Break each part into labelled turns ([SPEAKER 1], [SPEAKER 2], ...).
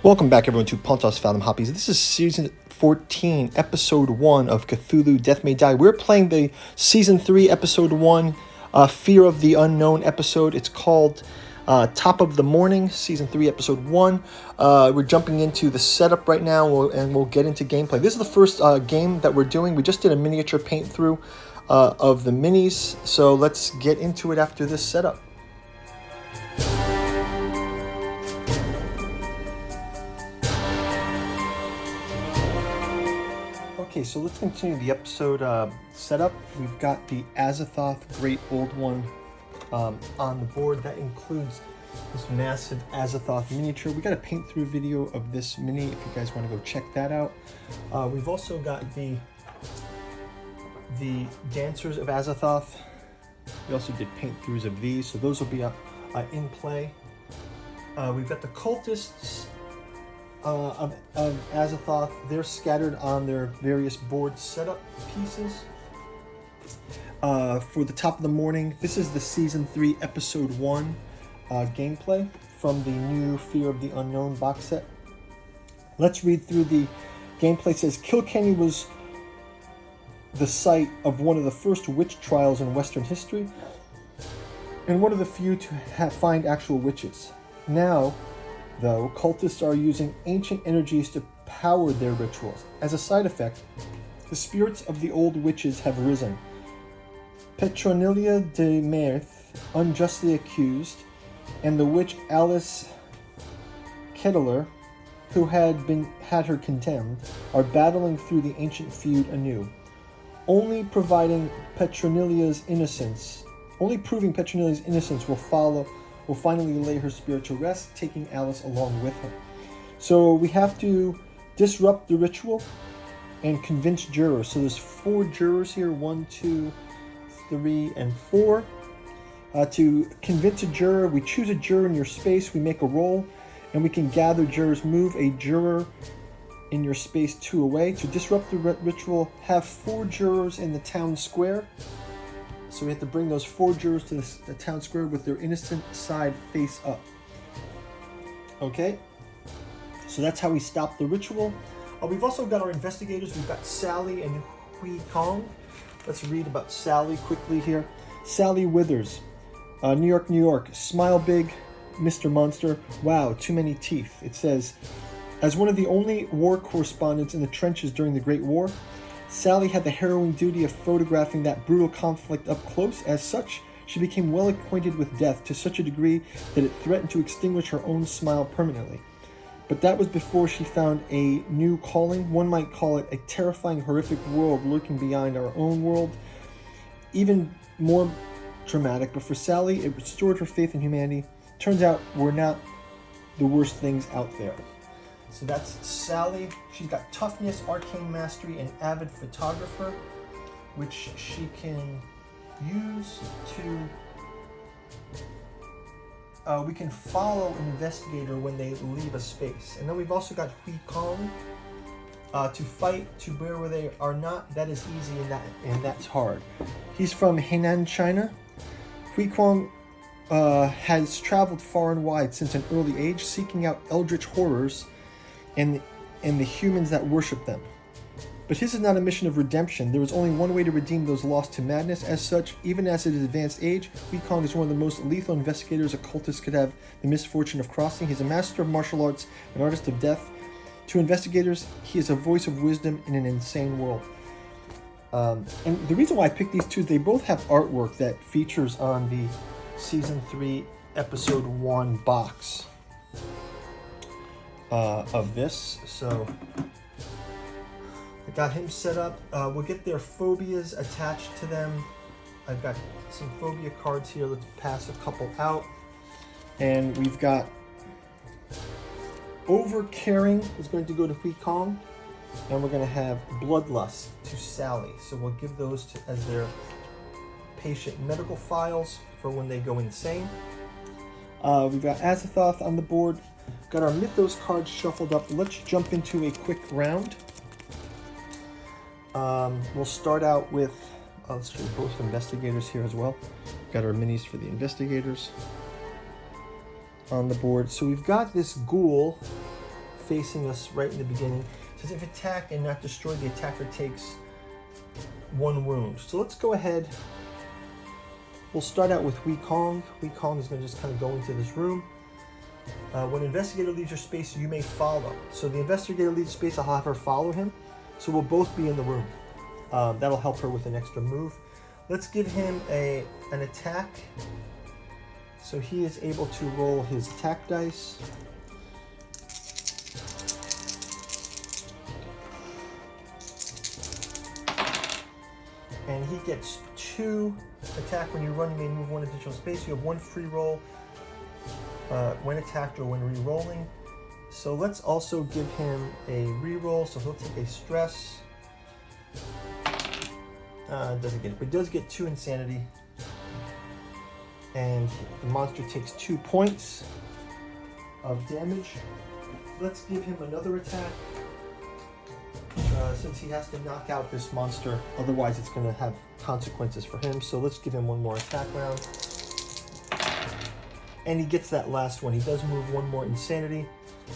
[SPEAKER 1] Welcome back, everyone, to Pontos Fathom Hobbies. This is Season 14, Episode 1 of Cthulhu, Death May Die. We're playing the Season 3, Episode 1, Fear of the Unknown episode. It's called Top of the Morning, Season 3, Episode 1. We're jumping into the setup right now, and we'll get into gameplay. This is the first game that we're doing. We just did a miniature paint-through of the minis, so let's get into it after this setup. Okay, so let's continue the episode setup. We've got the Azathoth Great Old One on the board. That includes this massive Azathoth miniature. We got a paint through video of this mini if you guys want to go check that out. We've also got the Dancers of Azathoth. We also did paint throughs of these, so those will be in play. We've got the Cultists of Azathoth. They're scattered on their various board setup pieces. For the Top of the Morning, this is the Season 3, Episode 1 gameplay from the new Fear of the Unknown box set. Let's read through the gameplay. It says, Kilkenny was the site of one of the first witch trials in Western history, and one of the few to find actual witches. Now, though, cultists are using ancient energies to power their rituals. As a side effect, the spirits of the old witches have risen. Petronilia de Merth, unjustly accused, and the witch Alice Kettler, who had her condemned, are battling through the ancient feud anew. Only proving Petronilia's innocence will finally lay her spirit to rest, taking Alice along with her. So we have to disrupt the ritual and convince jurors. So there's 4 jurors here, 1, 2, 3, and 4. To convince a juror, we choose a juror in your space, we make a roll, and we can gather jurors. Move a juror in your space 2 away. To disrupt the ritual, have 4 jurors in the town square. So we have to bring those 4 jurors to the town square with their innocent side face up. Okay, so that's how we stop the ritual. We've also got our investigators. We've got Sally and Hui Kong. Let's read about Sally quickly here. Sally Withers, New York, New York. Smile big, Mr. Monster. Wow, too many teeth. It says, as one of the only war correspondents in the trenches during the Great War, Sally had the harrowing duty of photographing that brutal conflict up close. As such, she became well acquainted with death to such a degree that it threatened to extinguish her own smile permanently. But that was before she found a new calling. One might call it a terrifying, horrific world lurking beyond our own world. Even more dramatic, but for Sally, it restored her faith in humanity. Turns out we're not the worst things out there. So that's Sally. She's got toughness, arcane mastery, and avid photographer, which she can use to... we can follow an investigator when they leave a space. And then we've also got Hui Kong to fight to where they are not. That is easy and that's hard. He's from Henan, China. Hui Kong has traveled far and wide since an early age, seeking out eldritch horrors and the humans that worship them. But his is not a mission of redemption. There is only one way to redeem those lost to madness. As such, even as at his advanced age, Hui Kong is one of the most lethal investigators occultists could have the misfortune of crossing. He's a master of martial arts, an artist of death. To investigators, he is a voice of wisdom in an insane world. And the reason why I picked these two is they both have artwork that features on the Season 3, Episode 1 box of this. So I got him set up. We'll get their phobias attached to them. I've got some phobia cards here. Let's pass a couple out. And we've got Over-Caring is going to go to Hui Kong. And we're going to have Bloodlust to Sally. So we'll give those as their patient medical files for when they go insane. We've got Azathoth on the board. Got our Mythos cards shuffled up. Let's jump into a quick round. We'll start out with, let's do both investigators here as well. Got our minis for the investigators on the board. So we've got this ghoul facing us right in the beginning. It says if attacked and not destroyed, the attacker takes 1 wound. So let's go ahead. We'll start out with Wei Kong. Wei Kong is going to just kind of go into this room. When investigator leaves your space, you may follow. So the investigator leaves space, I'll have her follow him. So we'll both be in the room. That'll help her with an extra move. Let's give him an attack. So he is able to roll his attack dice. And he gets 2 attack. When you run, you may move 1 additional space. You have 1 free roll when attacked or when re-rolling. So let's also give him a re-roll. So he'll take a stress. Doesn't get it, but does get 2 insanity. And the monster takes 2 points of damage. Let's give him another attack. Since he has to knock out this monster, otherwise it's going to have consequences for him. So let's give him 1 more attack round. And he gets that last one. He does move 1 more insanity.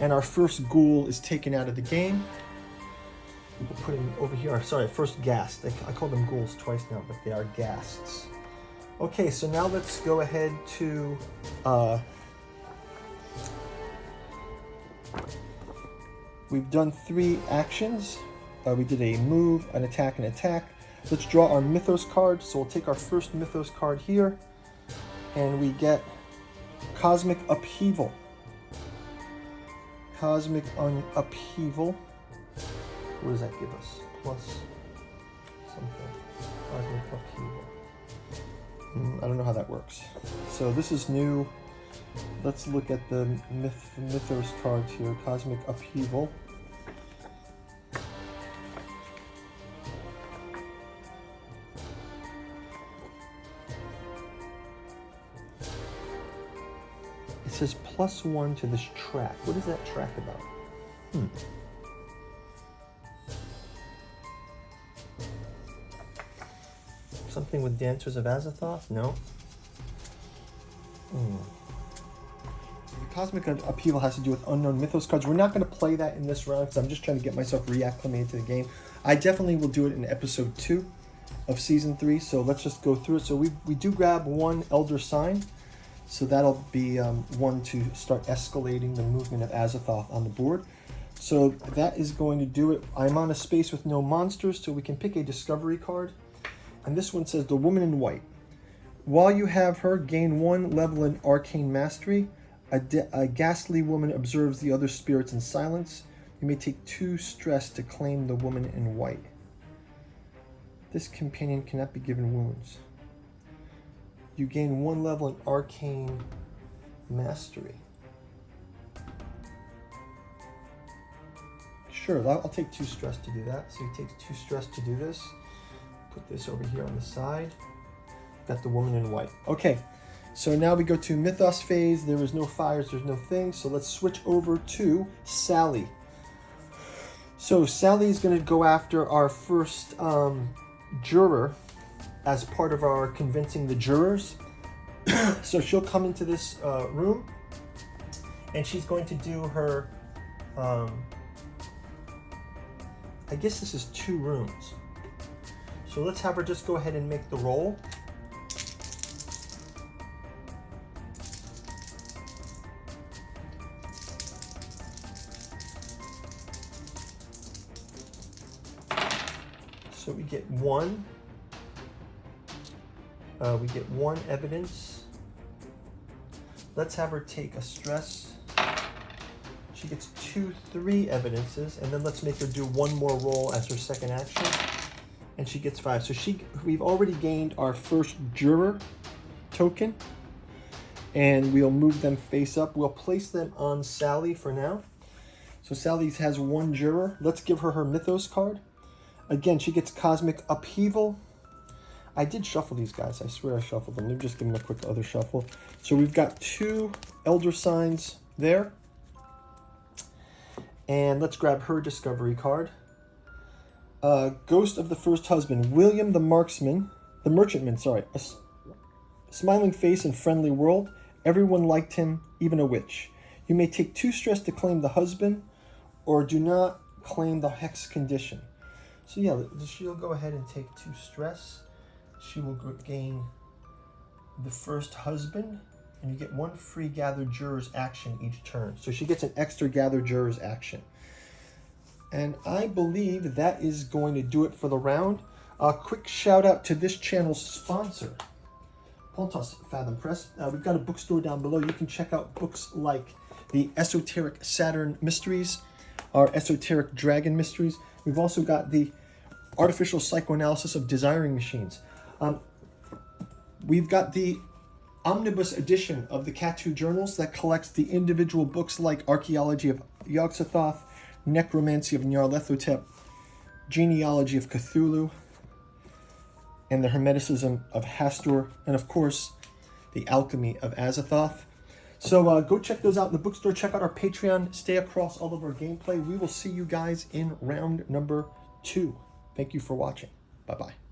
[SPEAKER 1] And our first ghoul is taken out of the game. We'll put him over here. Sorry, first ghast. I call them ghouls twice now, but they are ghasts. Okay, so now let's go ahead to... we've done 3 actions. We did a move, an attack, and attack. Let's draw our Mythos card. So we'll take our first Mythos card here. And we get Cosmic Upheaval. Cosmic Upheaval. What does that give us? Plus something. Cosmic Upheaval. I don't know how that works. So this is new. Let's look at the Mythos cards here. Cosmic Upheaval. It says +1 to this track. What is that track about? Something with Dancers of Azathoth? No. The Cosmic Upheaval has to do with unknown Mythos cards. We're not going to play that in this round because I'm just trying to get myself reacclimated to the game. I definitely will do it in episode 2 of season 3. So let's just go through it. So we do grab 1 Elder Sign. So that'll be 1 to start escalating the movement of Azathoth on the board. So that is going to do it. I'm on a space with no monsters, so we can pick a discovery card. And this one says The Woman in White. While you have her, gain 1 level in Arcane Mastery. A ghastly woman observes the other spirits in silence. You may take 2 stress to claim the Woman in White. This companion cannot be given wounds. You gain 1 level in Arcane Mastery. Sure, I'll take 2 stress to do that. So he takes 2 stress to do this. Put this over here on the side. Got the Woman in White. Okay, so now we go to Mythos phase. There is no fires, there's no things. So let's switch over to Sally. So Sally is going to go after our first juror as part of our convincing the jurors. So she'll come into this room and she's going to do her, I guess this is 2 rooms. So let's have her just go ahead and make the roll. So we get 1. We get 1 evidence. Let's have her take a stress. She gets 3 evidences, and then let's make her do 1 more roll as her second action. And she gets 5. So we've already gained our first juror token. And we'll move them face up. We'll place them on Sally for now. So Sally has 1 juror. Let's give her her Mythos card. Again, she gets Cosmic Upheaval. I did shuffle these guys. I swear I shuffled them. Let me just give them a quick other shuffle. So we've got 2 Elder Signs there. And let's grab her discovery card. Ghost of the First Husband, William the Merchantman, sorry. A smiling face and friendly world. Everyone liked him, even a witch. You may take 2 stress to claim the husband, or do not claim the hex condition. So yeah, she'll go ahead and take 2 stress. She will gain the first husband, and you get 1 free Gather Jurors action each turn. So she gets an extra Gather Jurors action. And I believe that is going to do it for the round. A quick shout out to this channel's sponsor, Pontos Fathom Press. We've got a bookstore down below. You can check out books like the Esoteric Saturn Mysteries, our Esoteric Dragon Mysteries. We've also got the Artificial Psychoanalysis of Desiring Machines. We've got the omnibus edition of the Cthulhu Journals that collects the individual books like Archaeology of Azathoth, Necromancy of Nyarlathotep, Genealogy of Cthulhu, and the Hermeticism of Hastur, and of course, the Alchemy of Azathoth. So go check those out in the bookstore. Check out our Patreon. Stay across all of our gameplay. We will see you guys in round number 2. Thank you for watching. Bye-bye.